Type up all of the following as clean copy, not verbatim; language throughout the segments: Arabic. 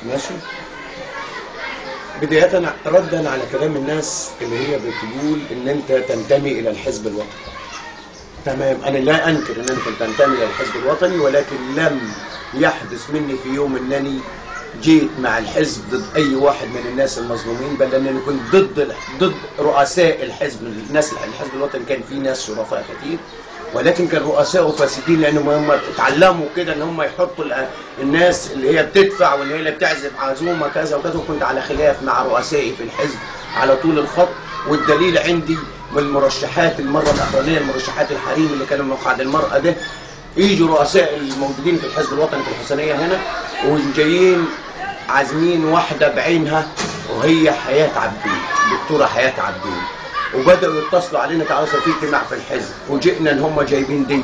ماشي. بداية ردا على كلام الناس اللي هي بتقول ان انت تنتمي الى الحزب الوطني. تمام، انا لا انكر ان انت تنتمي الى الحزب الوطني، ولكن لم يحدث مني في يوم انني جيت مع الحزب ضد اي واحد من الناس المظلومين، بل انني كنت ضد رؤساء الحزب. الحزب الوطني كان فيه ناس شرفاء كتير، ولكن كان رؤساء فاسدين، لانهم هم اتعلموا كده ان هم يحطوا الناس اللي هي بتدفع واللي هي اللي بتعزف عزومه كذا وكذا. وكنت على خلاف مع رؤسائي في الحزب على طول الخط، والدليل عندي والمرشحات المره الاخرانيه، المرشحات الحريم اللي كانوا مقعد المراه ده، يجوا رؤساء الموجودين في الحزب الوطني في الحسنيه هنا وجايين عازمين واحده بعينها، وهي حياه عبدين، دكتوره حياه عبدين، وبداوا يتصلوا علينا تعالوا في اجتماع في الحزب، وجئنا ان هم جايبين دي.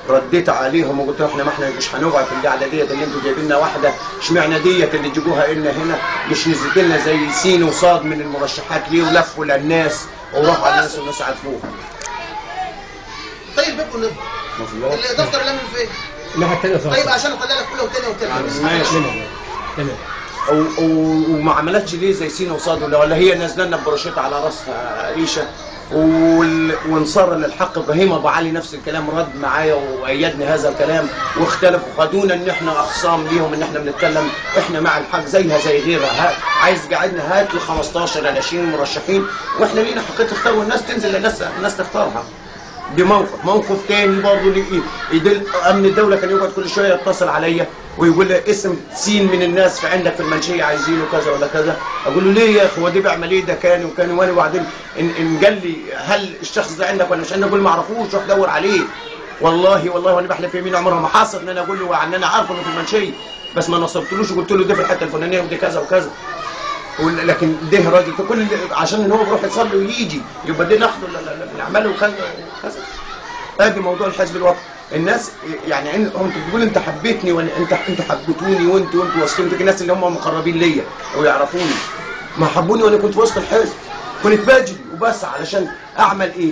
رديت عليهم وقلت لهم احنا ما احنا مش هنقعد في القعده ديت اللي انتوا جايبين لنا واحده، اشمعنى ديت اللي تجيبوها لنا هنا؟ مش نزلت لنا زي سين وصاد من المرشحات ليه ولفوا للناس وراحوا على الناس والناس عرفوها. طيب بيبقوا الدفتر اللي من فين؟ الناحيه الثانيه. طيب عشان اطلع لك اولى وثانيه وثالثه. ماشي تمام. وما عملتش ليه زي سين وصاد ولا هي نازله لنا ببروشيطه على راسها ريشه. وانصر للحق. ابراهيم ابو علي نفس الكلام رد معايا وايدني هذا الكلام، واختلفوا خدونا ان احنا اخصام ليهم، ان احنا بنتكلم احنا مع الحق زيها زي غيرها. عايز قاعدنا هات ل 15 ل 20 مرشحين واحنا لينا حق تختار، والناس تنزل الناس تختارها. دي موقف تاني برضه يدل امن الدوله كان يقعد كل شويه يتصل عليا ويقول لي اسم سين من الناس في عندك في المنشيه عايزينه كذا ولا كذا. اقول له ليه يا اخي هو دي بيعمل ايه؟ ده كان وكان وانا. وبعدين ان قال لي هل الشخص ده عندك ولا مش عندك؟ اقول ما اعرفوش، روح دور عليه. والله وانا بحلف يمين عمرها ما حصل ان انا اقول له ان انا عارفه انه في المنشيه، بس ما نصبتلوش وقلت له ده في الحته الفلانيه ودي كذا وكذا. لكن ده راجل كل عشان هو بيروح يصلي ويجي يبقى ده ناخده نعمله كذا وكذا. ادي موضوع الحزب الوطني. الناس يعني انت بتقول انت حبيتني وانا انت حبيتوني وانتوا واثقين في الناس اللي هم مقربين ليا او يعرفوني، ما حبوني وانا كنت وسط الحزب، كنت بجري وبس علشان اعمل ايه؟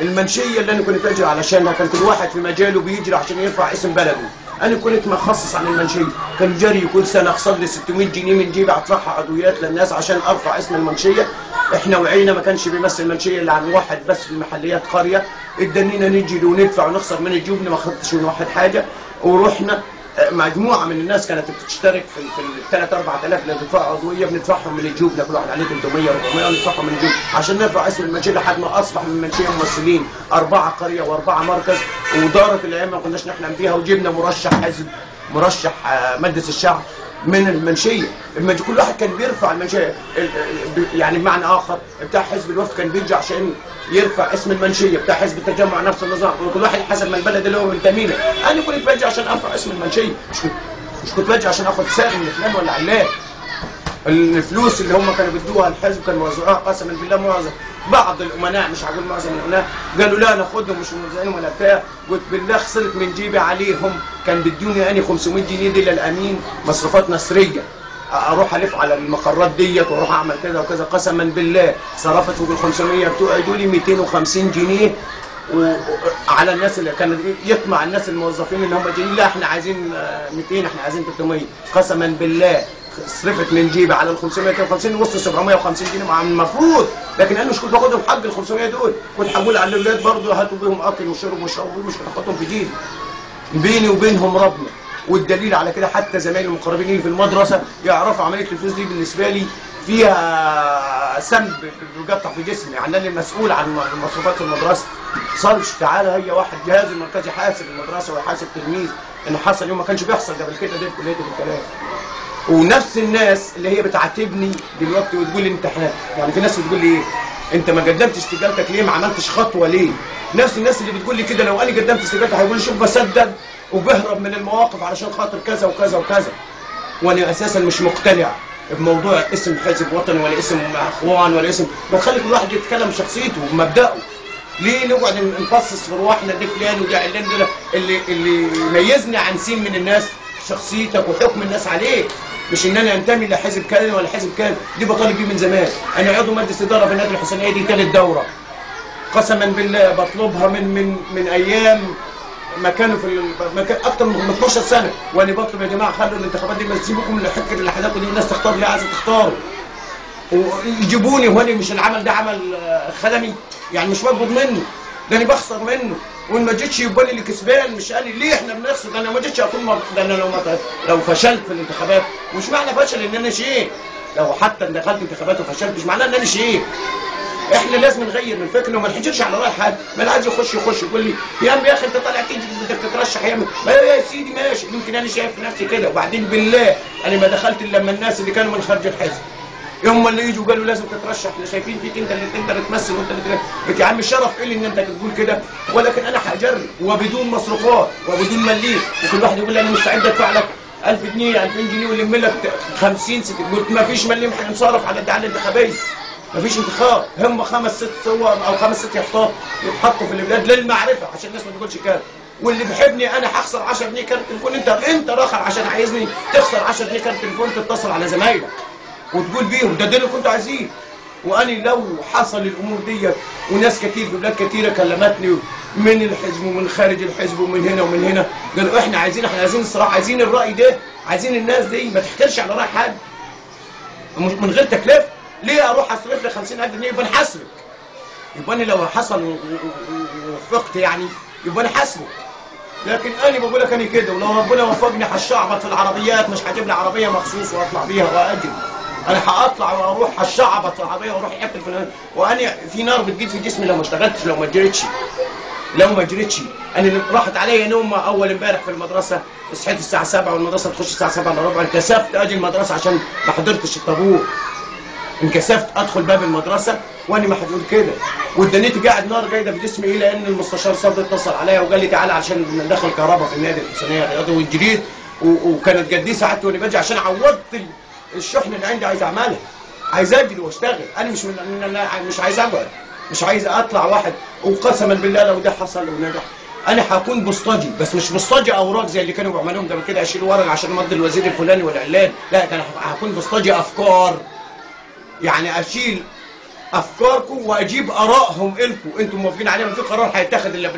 المنشيه اللي انا كنت بجري علشانها كان كل واحد في مجاله بيجري عشان يرفع اسم بلده. انا كنت مخصص عن المنشيه، كان جري كل سنه اخسر لي 600 جنيه من جيبي ادفعها عضويات للناس عشان ارفع اسم المنشيه. احنا وعينا ما كانش بيمثل المنشيه الا عن واحد بس في المحليات قريه، ادانينا نجري وندفع ونخسر من جيوبنا، ما خدتش من واحد حاجه. ورحنا مجموعه من الناس كانت بتشترك في ال 3 4000 اللي بيدفعوا عضويه بندفعهم من جيوبنا، كل واحد عليه 300 400 ندفعهم من جيوبنا عشان نرفع اسم المنشيه لحد ما اصبح من المنشيه ممثلين 4 قريه و4 مركز. ودارت الايام ما كناش نحلم بيها، وجبنا مرشح حزب، مرشح مجلس الشعب من المنشيه. كل واحد كان بيرفع المنشيه، يعني بمعنى اخر بتاع حزب الوفد كان بيجي عشان يرفع اسم المنشيه، بتاع حزب التجمع نفس النظام، وكل واحد حسب ما البلد اللي هو منتمي له. انا كنت باجي عشان ارفع اسم المنشيه، مش كنت باجي عشان اخد سعر من فلان ولا علان. الفلوس اللي هم كانوا بيدوها الحزب كانوا موزعوها قسما بالله. معظم بعض الامناء، مش هقول معظم الامناء، قالوا لا ناخدهم مش موزعينهم ولا بتاع. قلت بالله خسرت من جيبي عليهم، كان بدوني اني 500 جنيه دي للامين مصروفات نصريه، اروح الف على المقرات ديت واروح اعمل كذا وكذا. قسما بالله صرفت فوق ال 500 بتوعي دول 250 جنيه على الناس اللي كانت يطمع الناس الموظفين ان هم جايين، لا احنا عايزين 200 احنا عايزين 300. قسما بالله صرفت من جيبي على ال 550 وسط 750 جنيه مع المفروض، لكن انا مش كنت باخدهم حق ال 500 دول، كنت هقول على الاولاد برضه هاتوا بيهم اكل وشرب وشربوا، مش كنت هاخدهم في جيبي. بيني وبينهم ربنا، والدليل على كده حتى زمايلي المقربين اللي في المدرسه يعرفوا عمليه الفلوس دي بالنسبه لي فيها سم بيقطع في جسمي، يعني انا المسؤول عن المصروفات في المدرسه. صارش تعالى هي واحد جهاز المركزي حاسب المدرسه ويحاسب تلميذ، ان حصل يوم ما كانش بيحصل قبل كده ده في كليه الكلام. ونفس الناس اللي هي بتعاتبني دلوقتي وتقول لي انت يعني في ناس بتقول لي ايه انت ما قدمتش استجابتك ليه؟ ما عملتش خطوه ليه؟ نفس الناس اللي بتقول لي كده لو انا قدمت استجابتي هيقول لي شوف بسدد وبهرب من المواقف علشان خاطر كذا وكذا وكذا. وانا اساسا مش مقتنع بموضوع اسم حزب وطني ولا اسم اخوان ولا اسم، بتخلي كل واحد يتكلم شخصيته ومبدأه. ليه نقعد نفصص في رواحنا ده فلان وده علان؟ ده اللي يميزني عن سين من الناس شخصيتك وحكم الناس عليك، مش ان انا انتمي لحزب كذا ولا حزب كذا. دي بطالب بيه من زمان. انا عضو مجلس اداره في النادي الحسينيه دي 3 دوره، قسما بالله بطلبها من ايام مكانه في المكان اكتر من 12 سنه، وانا بطلب يا جماعه خلوا الانتخابات دي، ما تسيبوكم من حكه اللي حداكم دي، والناس تختار اللي عايزه تختاره ويجيبوني. وهني مش العمل ده عمل خدمي يعني، مش بقبض منه، ده انا بخسر منه، وان ما جيتش يبقى لي اللي كسبان. مش قال ليه احنا بنخسر؟ ده انا ما جيتش اكون ده انا لو فشلت في الانتخابات، مش معنى فشل ان انا شيء، لو حتى دخلت انتخابات وفشلت مش معناه ان انا شيء. احنا لازم نغير من فكرنا وما نحجرش على راي حد. ما اللي عايز يخش يقول لي يا عم يا اخي انت طالع تيجي بدك تترشح يا يا سيدي ماشي، يمكن انا شايف نفسي كده. وبعدين بالله انا ما دخلت الا لما الناس اللي كانوا من خارج الحزب هم اللي يجوا قالوا لازم تترشح، احنا شايفين فيك انت اللي تقدر تمثل وانت اللي يا عم الشرف ايه ان انت تقول كده، ولكن انا هجرب وبدون مصروفات وبدون مليم. وكل واحد يقول لي انا مستعد ادفع لك 1000 جنيه 2000 جنيه ونلم لك 50 60. قلت ما فيش مليم هينصرف على الدعايه الانتخابيه، ما فيش انتخاب. هم 5 6 صور او 5 6 يافطات يتحطوا في البلاد للمعرفه عشان الناس ما تقولش كده. واللي بيحبني انا هخسر 10 جنيه كارت تليفون، انت راخر عشان عايزني تخسر 10 جنيه كارت تليفون تتصل على زمايلك وتقول بيهم ده اللي كنتوا عايزين. واني لو حصل الامور ديت وناس كتير في بلاد كتيره كلمتني من الحزب ومن خارج الحزب ومن هنا ومن هنا قالوا احنا عايزين الصراحه، عايزين الراي ده، عايزين الناس دي ما تحترش على راي حد من غير تكلفه. ليه اروح اصرف لي 50,000 جنيه يبقى نحاسبك؟ يبقى انا لو حصل ووفقت يعني يبقى انا حاسبك. لكن انا بقول لك انا كده، ولو ربنا وفقني هشعبط في العربيات، مش هجيب لي عربيه مخصوص واطلع بيها واجري. انا هطلع واروح هشعبط في العربيه واروح احتفل في وانا في نار بتجيب في جسمي لو ما اشتغلتش، لو ما جريتش. انا راحت عليا نومه اول امبارح في المدرسه، صحيت الساعه 7 والمدرسه تخش الساعه 7 الا ربع، انكسفت اجي المدرسه عشان ما حضرتش الطابور. انكسفت ادخل باب المدرسه وانا ما هتقول كده، وادانيتي قاعد نار جايده في جسمي. ايه؟ لان المستشار صبري اتصل عليا وقال لي تعالى عشان ندخل كهرباء في النادي الحسينيه الرياضي، وجريت وكانت جدي ساعتي وانا باجي عشان عوضت الشحن اللي عندي، عايز اعملها، عايز اجري واشتغل. انا مش عايز اقعد، مش عايز اطلع واحد. وقسما بالله لو ده حصل ونجح انا هكون بوسطجي، بس مش بوسطجي اوراق زي اللي كانوا بيعملوهم قبل كده، اشيل ورق عشان مضي الوزير الفلاني والعلان. لا، ده انا هكون بوسطجي افكار، يعني اشيل افكاركم واجيب ارائهم لكم انتم موافقين عليها. ما في قرار هيتاخد الا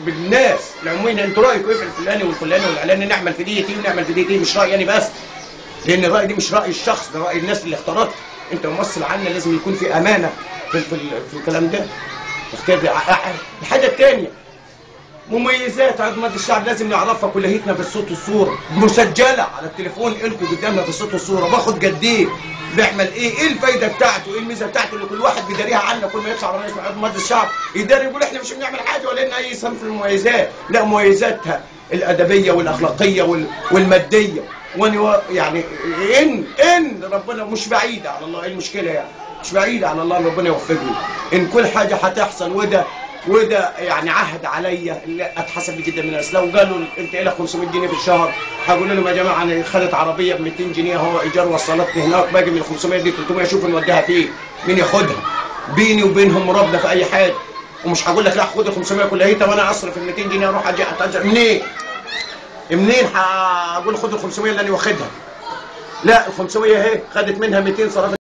بالناس العموميين. انتوا رايكم ايه في الفلاني والفلاني والعلاني؟ نعمل في دي ونعمل في دي، مش رايي انا بس، لان الراي دي مش راي الشخص، ده راي الناس اللي اختارتك. انت ممثل عنا، لازم يكون في امانه في الكلام ده. الحاجه الثانيه مميزات عضو مجلس الشعب لازم نعرفها كليتنا بالصوت والصوره، مسجله على التليفون لكم قدامنا بالصوت والصوره، باخد قد ايه، بيعمل ايه الفايده بتاعته، ايه الميزه بتاعته اللي كل واحد بيداريها عنا. كل ما يطلع رئيس عضو مجلس الشعب يداري يقول احنا مش بنعمل حاجه ولا لنا اي صنف المميزات. لا، مميزاتها الادبيه والاخلاقيه والماديه. وانا يعني ان ربنا مش بعيده على الله. ايه المشكله يعني؟ مش بعيده على الله، ربنا يوفقني ان كل حاجه هتحصل. وده يعني عهد عليا اللي اتحسب لي جدا من الناس. لو قالوا انت لك 500 جنيه في الشهر، هقول لهم يا جماعه انا خدت عربيه ب 200 جنيه هو ايجار وصلتني هناك، باقي من 500 دي 300 اشوف نوديها فين، مين ياخدها، بيني وبينهم مرابطه في اي حاجه. ومش هقول لك لا خد ال 500 كلها هي، طب انا اصرف ال 200 جنيه اروح اجي اتاجر منين هقول خد ال 500 اللي انا واخدها؟ لا، ال 500 اهي خدت منها 200 صرفت